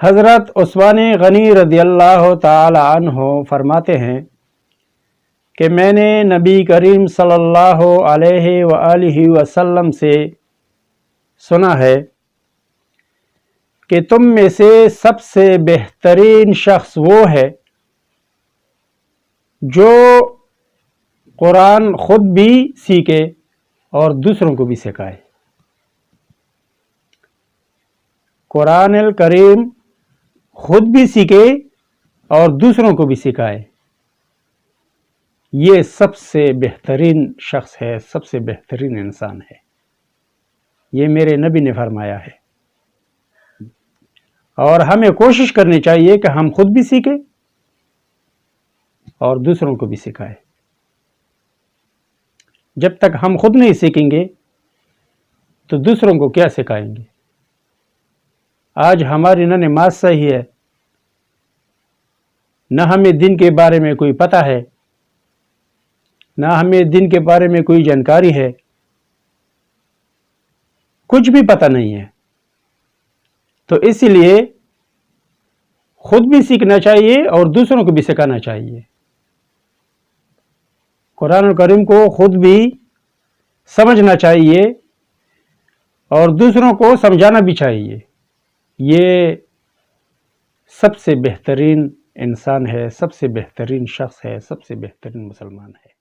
حضرت عثمان غنی رضی اللہ تعالی عنہ فرماتے ہیں کہ میں نے نبی کریم صلی اللہ علیہ وآلہ وسلم سے سنا ہے کہ تم میں سے سب سے بہترین شخص وہ ہے جو قرآن خود بھی سیکھے اور دوسروں کو بھی سکھائے۔ قرآن الکریم خود بھی سیکھے اور دوسروں کو بھی سکھائے، یہ سب سے بہترین شخص ہے، سب سے بہترین انسان ہے، یہ میرے نبی نے فرمایا ہے۔ اور ہمیں کوشش کرنی چاہیے کہ ہم خود بھی سیکھیں اور دوسروں کو بھی سکھائیں۔ جب تک ہم خود نہیں سیکھیں گے تو دوسروں کو کیا سکھائیں گے؟ آج ہماری نہ نماز صحیح ہے، نہ ہمیں دین کے بارے میں کوئی پتہ ہے، نہ ہمیں دین کے بارے میں کوئی جانکاری ہے، کچھ بھی پتہ نہیں ہے۔ تو اسی لیے خود بھی سیکھنا چاہیے اور دوسروں کو بھی سکھانا چاہیے۔ قرآن کریم کو خود بھی سمجھنا چاہیے اور دوسروں کو سمجھانا بھی چاہیے۔ یہ سب سے بہترین انسان ہے، سب سے بہترین شخص ہے، سب سے بہترین مسلمان ہے۔